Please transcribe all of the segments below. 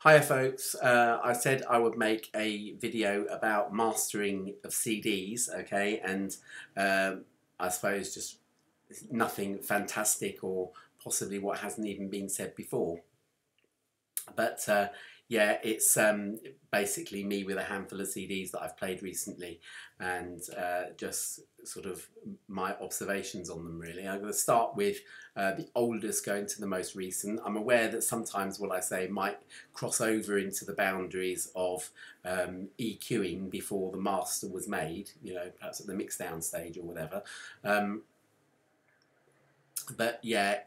Hiya folks, I said I would make a video about mastering of CDs, okay, and I suppose just nothing fantastic or possibly what hasn't even been said before. But yeah, it's basically me with a handful of CDs that I've played recently and just sort of my observations on them really. I'm going to start with the oldest going to the most recent. I'm aware that sometimes what I say might cross over into the boundaries of EQing before the master was made, you know, perhaps at the mixdown stage or whatever. But yeah,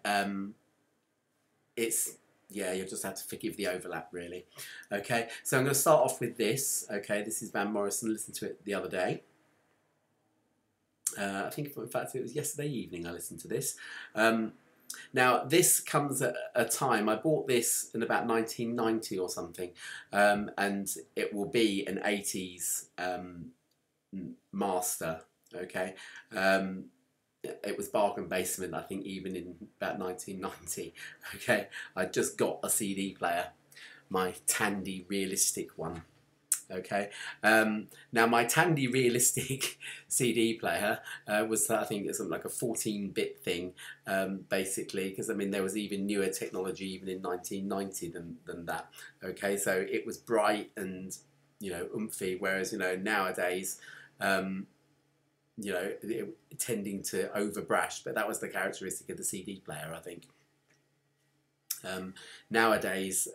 you'll just have to forgive the overlap really. Okay, so I'm going to start off with this. Okay, this is Van Morrison. I listened to it the other day. I think, in fact, it was yesterday evening I listened to this. Now, this comes at a time, I bought this in about 1990 or something, and it will be an 80s master, okay? It was bargain basement, I think, even in about 1990. Okay, I just got a CD player, my Tandy Realistic one. Okay, now my Tandy Realistic CD player was, I think, it's something like a 14-bit thing, basically, because I mean there was even newer technology even in 1990 than that. Okay, so it was bright and, you know, oomphy, whereas, you know, nowadays, you know, tending to overbrash, but that was the characteristic of the CD player, I think. Nowadays,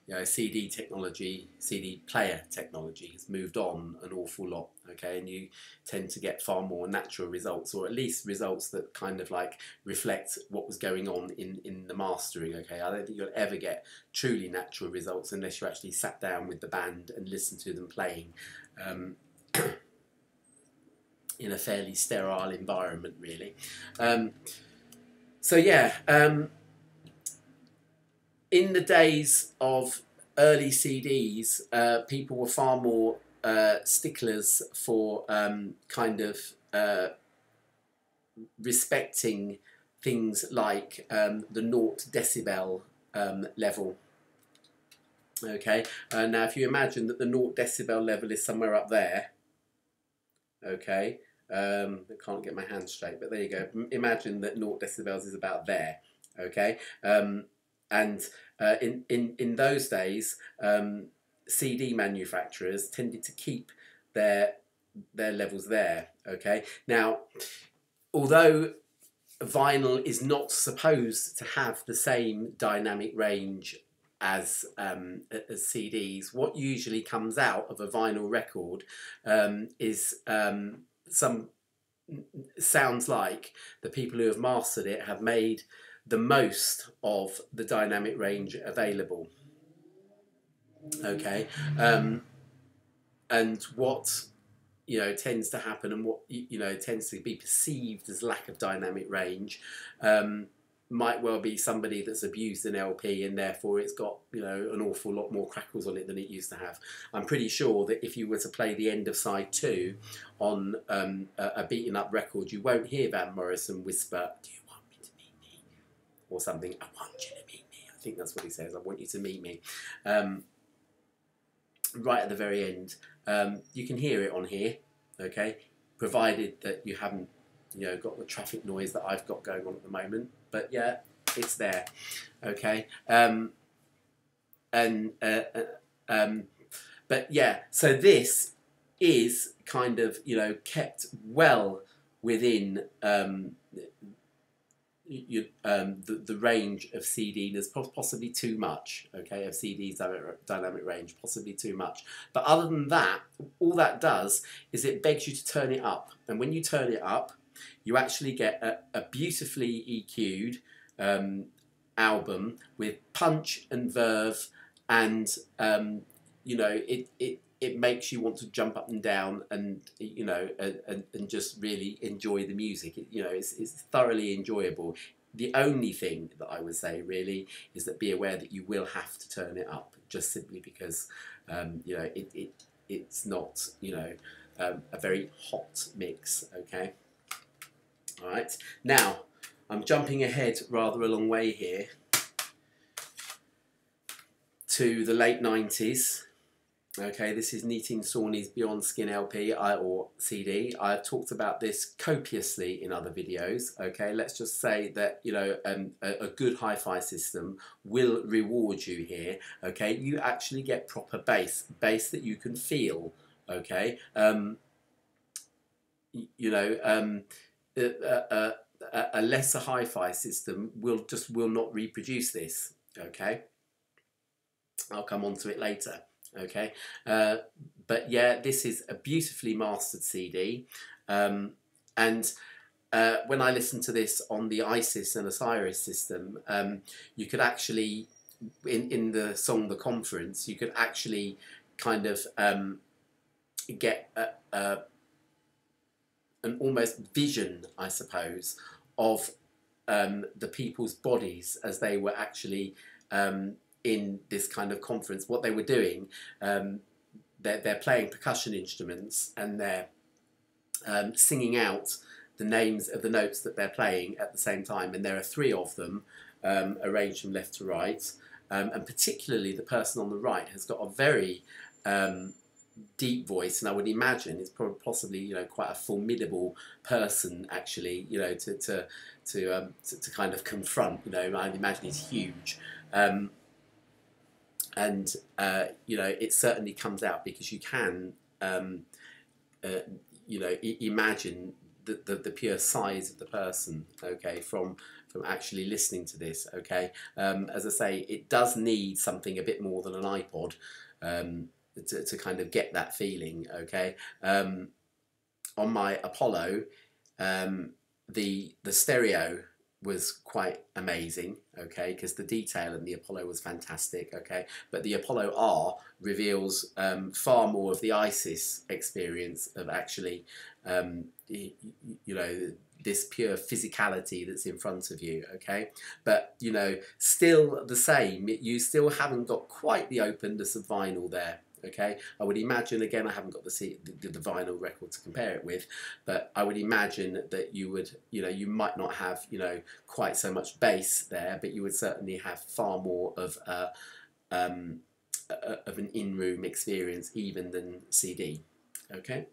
you know, CD technology, CD player technology has moved on an awful lot, okay, and you tend to get far more natural results, or at least results that kind of like reflect what was going on in the mastering, okay. I don't think you'll ever get truly natural results unless you actually sat down with the band and listened to them playing. In a fairly sterile environment, really. So yeah, in the days of early CDs, people were far more sticklers for kind of respecting things like the 0 decibel level. Okay, now if you imagine that the 0 decibel level is somewhere up there, okay, I can't get my hands straight, but there you go. Imagine that 0 decibels is about there, okay, and in those days, CD manufacturers tended to keep their levels there, okay. Now, although vinyl is not supposed to have the same dynamic range as CDs, what usually comes out of a vinyl record is sounds like the people who have mastered it have made the most of the dynamic range available. Okay, and what, you know, tends to happen, and what, you know, tends to be perceived as lack of dynamic range, might well be somebody that's abused an LP and therefore it's got, you know, an awful lot more crackles on it than it used to have. I'm pretty sure that if you were to play the end of side 2 on a beaten up record, you won't hear Van Morrison whisper, "Do you want me to meet me?" or something. "I want you to meet me." I think that's what he says. "I want you to meet me." Right at the very end. You can hear it on here, okay, provided that you haven't, you know, got the traffic noise that I've got going on at the moment. But yeah, it's there, okay. But yeah, so this is kind of, you know, kept well within the range of CD. There's possibly too much, okay, of CD's dynamic range, possibly too much. But other than that, all that does is it begs you to turn it up. And when you turn it up, you actually get a beautifully EQ'd album with punch and verve, and you know, it makes you want to jump up and down and, you know, and just really enjoy the music. You know, it's thoroughly enjoyable. The only thing that I would say really is that be aware that you will have to turn it up, just simply because you know, it's not, you know, a very hot mix, okay. All right, now I'm jumping ahead rather a long way here to the late 90s. Okay, this is Nitin Sawhney's Beyond Skin LP or CD. I've talked about this copiously in other videos. Okay, let's just say that, you know, a good hi-fi system will reward you here. Okay, you actually get proper bass that you can feel. Okay, you know, a lesser hi-fi system will not reproduce this. Okay, I'll come on to it later. Okay, but yeah, this is a beautifully mastered CD, and when I listened to this on the Isis and Osiris system, you could actually, in the song The Conference, you could actually kind of get an almost vision, I suppose, of the people's bodies as they were actually in this kind of conference. What they were doing, they're playing percussion instruments and they're singing out the names of the notes that they're playing at the same time, and there are 3 of them arranged from left to right, and particularly the person on the right has got a very deep voice, and I would imagine it's probably possibly, you know, quite a formidable person actually, you know, to kind of confront. You know, I'd imagine he's huge. And you know, it certainly comes out because you can, you know, imagine the pure size of the person. Okay, from actually listening to this. Okay, as I say, it does need something a bit more than an iPod to kind of get that feeling. Okay, on my Apollo, the stereo was quite amazing, okay, because the detail in the Apollo was fantastic, okay, but the Apollo R reveals far more of the Isis experience of actually, you know, this pure physicality that's in front of you, okay, but, you know, still the same, you still haven't got quite the openness of vinyl there. Okay, I would imagine, again, I haven't got the vinyl record to compare it with, but I would imagine that you would, you know, you might not have, you know, quite so much bass there, but you would certainly have far more of an in-room experience even than CD. Okay.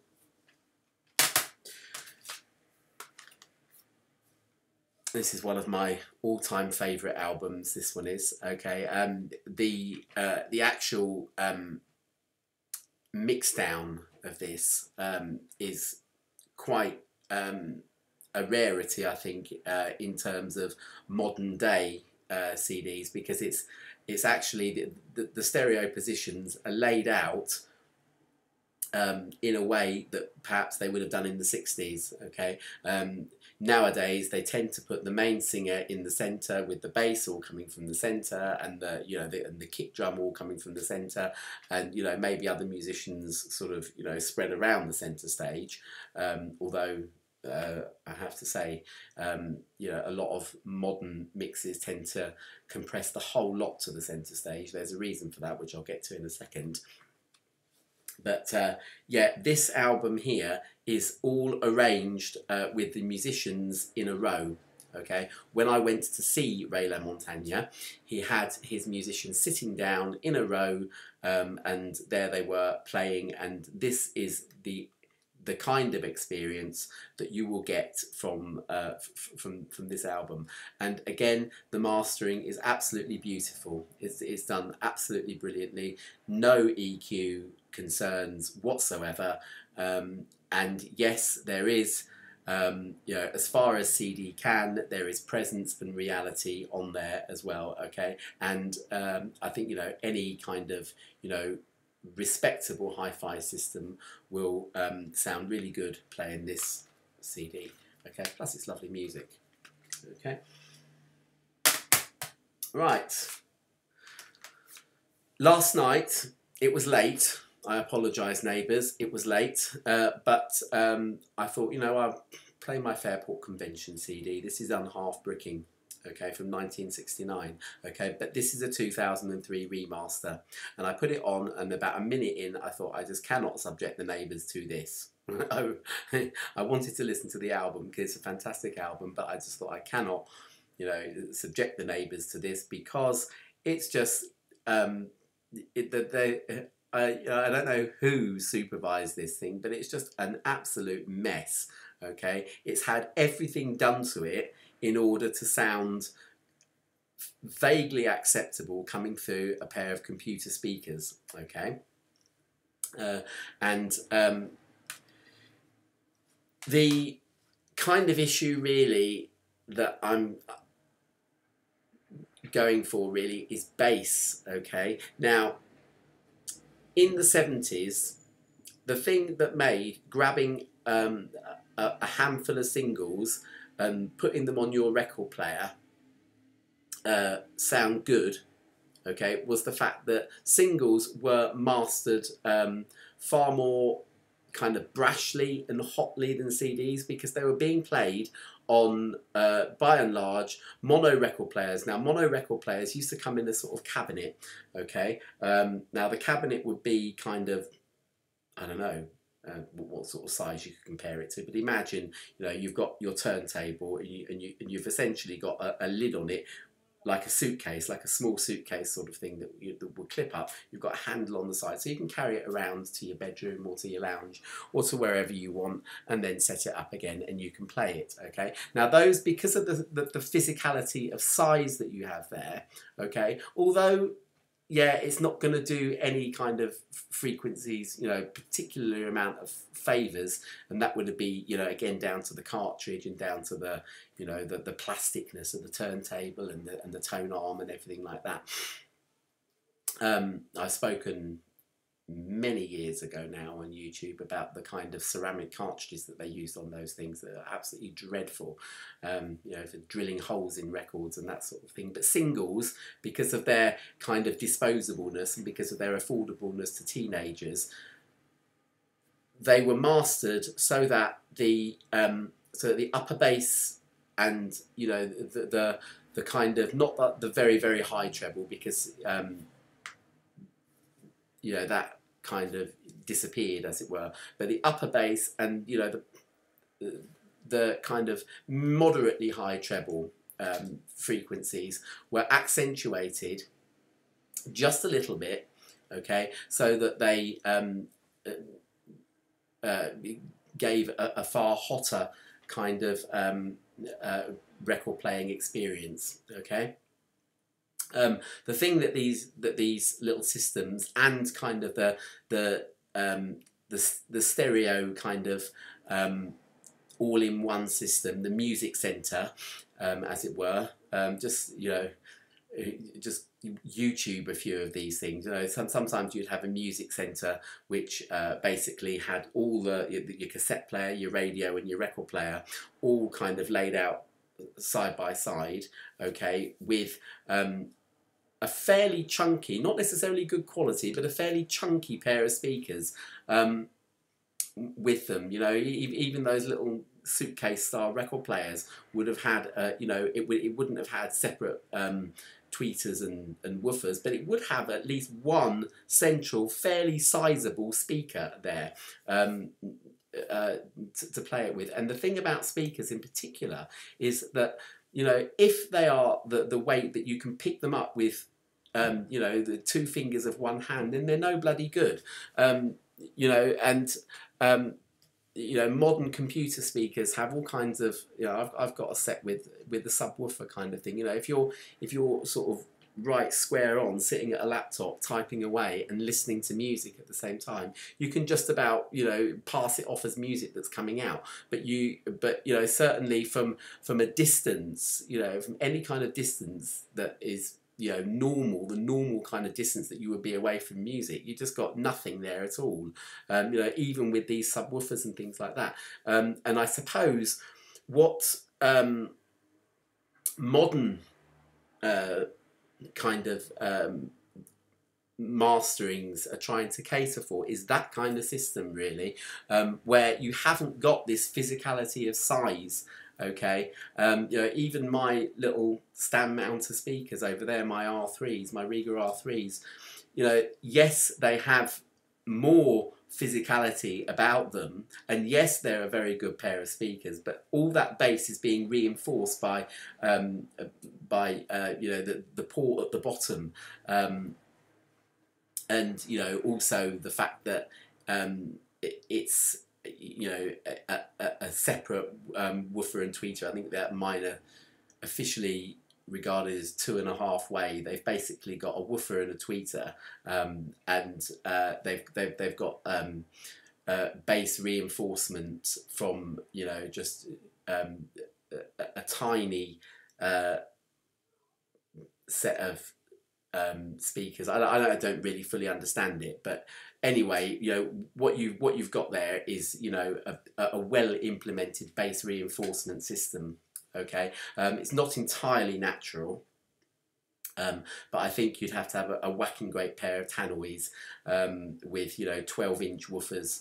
This is one of my all-time favourite albums. This one is, okay. The actual mix down of this is quite a rarity, I think, in terms of modern day CDs, because it's actually the stereo positions are laid out in a way that perhaps they would have done in the 60s. Okay, nowadays they tend to put the main singer in the centre with the bass all coming from the centre, and the, you know, the kick drum all coming from the centre, and, you know, maybe other musicians sort of, you know, spread around the centre stage, although I have to say, you know, a lot of modern mixes tend to compress the whole lot to the centre stage. There's a reason for that, which I'll get to in a second. But yeah, this album here is all arranged with the musicians in a row. Okay, when I went to see Ray LaMontagne, he had his musicians sitting down in a row, and there they were playing. And this is the kind of experience that you will get from this album. And again, the mastering is absolutely beautiful. It's done absolutely brilliantly. No EQ concerns whatsoever. And yes, there is, you know, as far as CD can, there is presence and reality on there as well. Okay, and I think, you know, any kind of, you know, respectable hi-fi system will sound really good playing this CD. Okay, plus it's lovely music. Okay, right. Last night it was late. I apologise, neighbours. It was late, but I thought, you know, I'll play my Fairport Convention CD. This is Unhalf Bricking. Okay, from 1969. Okay, but this is a 2003 remaster, and I put it on, and about a minute in, I thought, I just cannot subject the neighbours to this. I wanted to listen to the album because it's a fantastic album, but I just thought I cannot, you know, subject the neighbours to this, because it's just I don't know who supervised this thing, but it's just an absolute mess. Okay, it's had everything done to it in order to sound vaguely acceptable coming through a pair of computer speakers. Okay, and the kind of issue really that I'm going for really is bass. Okay, now in the 70s, the thing that made grabbing a handful of singles and putting them on your record player sound good, okay, was the fact that singles were mastered far more kind of brashly and hotly than CDs, because they were being played on, by and large, mono record players. Now, mono record players used to come in a sort of cabinet, okay? Now, the cabinet would be kind of, I don't know, what sort of size you could compare it to, but imagine, you know, you've got your turntable and you've essentially got a lid on it, like a suitcase, like a small suitcase sort of thing that will clip up. You've got a handle on the side, so you can carry it around to your bedroom or to your lounge or to wherever you want, and then set it up again and you can play it, okay? Now those, because of the physicality of size that you have there, okay, although yeah, it's not going to do any kind of frequencies, you know, particular amount of favours, and that would be, you know, again down to the cartridge and down to the, you know, the plasticness of the turntable and the tone arm and everything like that. I've spoken many years ago now on YouTube about the kind of ceramic cartridges that they used on those things that are absolutely dreadful, you know, for drilling holes in records and that sort of thing. But singles, because of their kind of disposableness and because of their affordableness to teenagers, they were mastered so that the upper bass and, you know, the kind of, not the very, very high treble, because you know, that kind of disappeared, as it were. But the upper bass and, you know, the kind of moderately high treble frequencies were accentuated just a little bit, okay, so that they gave a far hotter kind of record playing experience, okay. The thing that these little systems and kind of the stereo kind of all-in-one system, the music center, as it were, just, you know, just YouTube a few of these things. You know, sometimes you'd have a music center which basically had all your cassette player, your radio, and your record player all kind of laid out side by side, okay, with a fairly chunky, not necessarily good quality, but a fairly chunky pair of speakers with them. You know, even those little suitcase style record players would have had, you know, it wouldn't have had separate tweeters and woofers, but it would have at least one central, fairly sizable speaker there to play it with. And the thing about speakers in particular is that, you know, if they are the weight that you can pick them up with, you know, the two fingers of one hand, then they're no bloody good. You know, and you know, modern computer speakers have all kinds of, you know, I've got a set with the subwoofer kind of thing. You know, if you're sort of right square on sitting at a laptop typing away and listening to music at the same time, you can just about, you know, pass it off as music that's coming out. But you know, certainly from a distance, you know, from any kind of distance that is, you know, the normal kind of distance that you would be away from music, you just got nothing there at all. You know, even with these subwoofers and things like that. And I suppose what modern kind of masterings are trying to cater for is that kind of system, really, where you haven't got this physicality of size. Okay, you know, even my little stand mounter speakers over there, my R3s, my Rega R3s, you know, yes, they have more physicality about them, and yes, they're a very good pair of speakers, but all that bass is being reinforced by you know, the port at the bottom, and you know, also the fact that it's, you know, a separate woofer and tweeter. I think that mine are officially regarded as 2.5 way. They've basically got a woofer and a tweeter, and they've got bass reinforcement from, you know, just a tiny set of speakers. I don't really fully understand it, but anyway, you know, what you've got there is, you know, a well implemented bass reinforcement system. Okay, it's not entirely natural, but I think you'd have to have a whacking great pair of tannoys with, you know, 12-inch woofers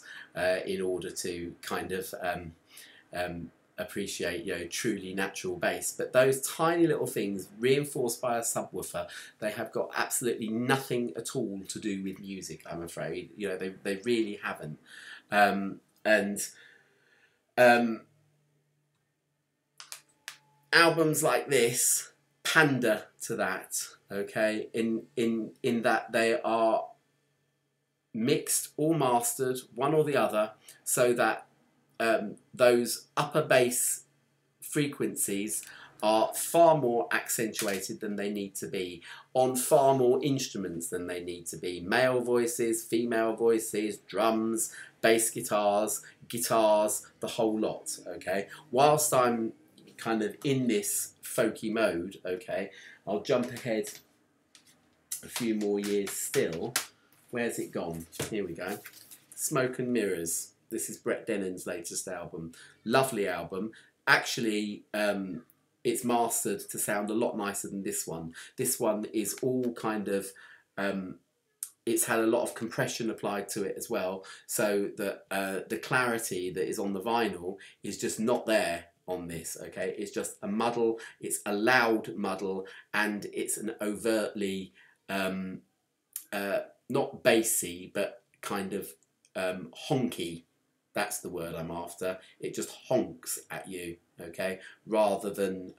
in order to kind of appreciate, you know, truly natural bass. But those tiny little things reinforced by a subwoofer, they have got absolutely nothing at all to do with music, I'm afraid. You know, they really haven't. Albums like this pander to that, okay, in that they are mixed or mastered, one or the other, so that those upper bass frequencies are far more accentuated than they need to be, on far more instruments than they need to be. Male voices, female voices, drums, bass guitars, the whole lot, okay? Whilst I'm kind of in this folky mode, okay, I'll jump ahead a few more years still. Where's it gone? Here we go. Smoke and Mirrors. This is Brett Denon's latest album. Lovely album. Actually, it's mastered to sound a lot nicer than this one. This one is all kind of, it's had a lot of compression applied to it as well, so that the clarity that is on the vinyl is just not there on this, okay? It's just a muddle, it's a loud muddle, and it's an overtly, not bassy, but kind of honky. That's the word I'm after. It just honks at you, okay, rather than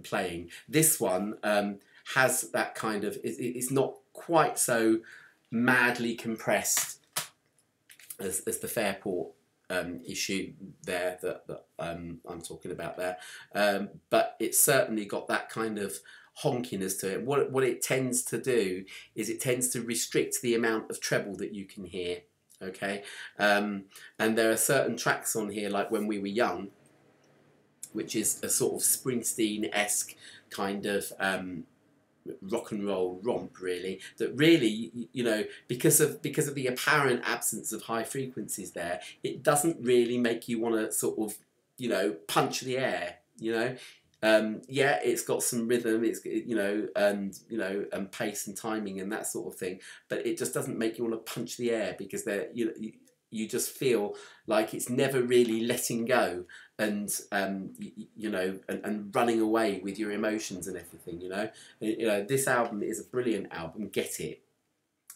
playing. This one has that kind of, it's not quite so madly compressed as the Fairport issue there that I'm talking about there, but it's certainly got that kind of honkiness to it. What it tends to do is it tends to restrict the amount of treble that you can hear, okay, and there are certain tracks on here, like When We Were Young, which is a sort of Springsteen-esque kind of rock and roll romp, really, that really, you know, because of the apparent absence of high frequencies there, it doesn't really make you want to sort of, you know, punch the air, you know. Yeah, it's got some rhythm, it's, you know, and pace and timing and that sort of thing, but it just doesn't make you want to punch the air, because they're, you just feel like it's never really letting go, and you know, and running away with your emotions and everything, you know. This album is a brilliant album. Get it,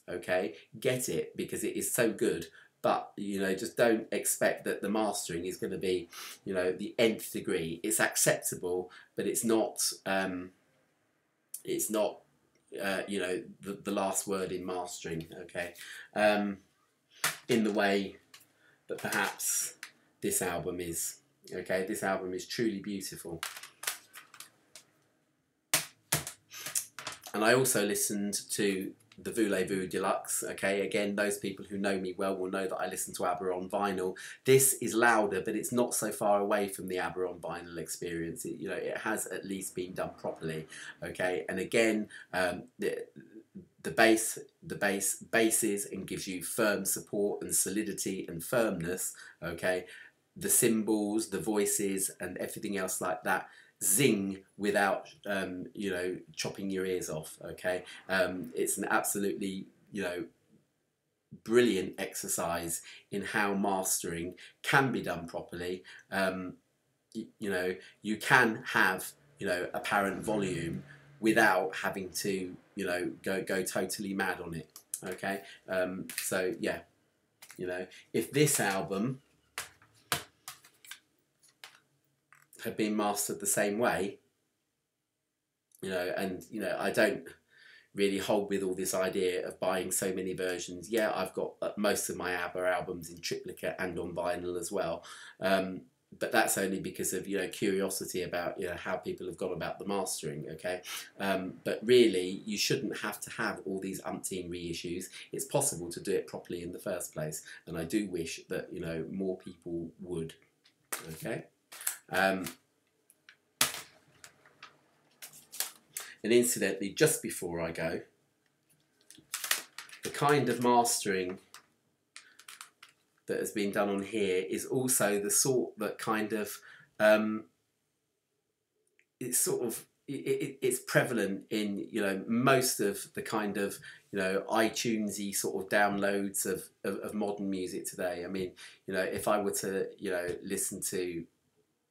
okay? Get it, because it is so good. But, you know, just don't expect that the mastering is going to be, you know, the nth degree. It's acceptable, but it's not, you know, the last word in mastering, okay? In the way that perhaps this album is, okay? This album is truly beautiful. And I also listened to the Voulez-Vous Deluxe, okay? Again, those people who know me well will know that I listen to ABBA on vinyl. This is louder, but it's not so far away from the ABBA on vinyl experience. You know, it has at least been done properly, okay? And again, the bass basses and gives you firm support and solidity and firmness, okay? The cymbals, the voices, and everything else like that zing without, you know, chopping your ears off, okay? It's an absolutely, you know, brilliant exercise in how mastering can be done properly. You know, you can have, you know, apparent volume without having to, you know, go totally mad on it, okay? So yeah, you know, if this album had been mastered the same way, you know, and, you know, I don't really hold with all this idea of buying so many versions. Yeah, I've got most of my ABBA albums in triplicate and on vinyl as well. But that's only because of, you know, curiosity about, you know, how people have gone about the mastering, okay? But really, you shouldn't have to have all these umpteen reissues. It's possible to do it properly in the first place, and I do wish that, you know, more people would, okay? And incidentally, just before I go, the kind of mastering that has been done on here is also the sort that kind of it's prevalent in, you know, most of the kind of, you know, iTunesy sort of downloads of modern music today. I mean, you know, if I were to, you know, listen to,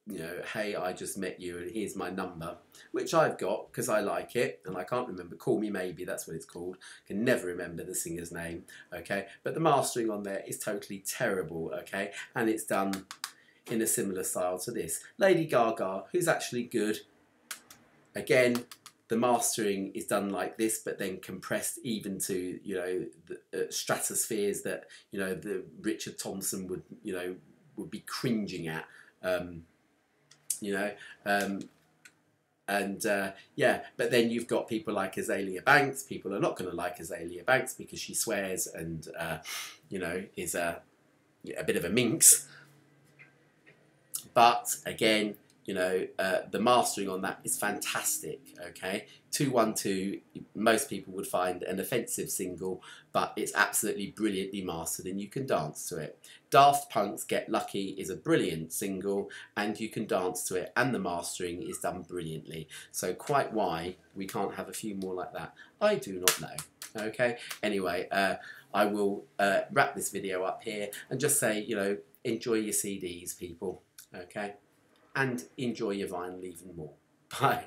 you know, hey, I just met you and here's my number, which I've got because I like it and I can't remember, Call Me Maybe, that's what it's called, can never remember the singer's name, okay, but the mastering on there is totally terrible, okay, and it's done in a similar style to this. Lady Gaga, who's actually good, again, the mastering is done like this, but then compressed even to, you know, the stratospheres that, you know, the Richard Thompson would, you know, would be cringing at. You know, yeah, but then you've got people like Azalea Banks. People are not going to like Azalea Banks because she swears and, you know, is a bit of a minx. But again, you know, the mastering on that is fantastic, okay? 212, most people would find an offensive single, but it's absolutely brilliantly mastered and you can dance to it. Daft Punk's Get Lucky is a brilliant single and you can dance to it, and the mastering is done brilliantly. So quite why we can't have a few more like that, I do not know, okay? Anyway, I will wrap this video up here and just say, you know, enjoy your CDs, people, okay? And enjoy your vinyl even more. Bye.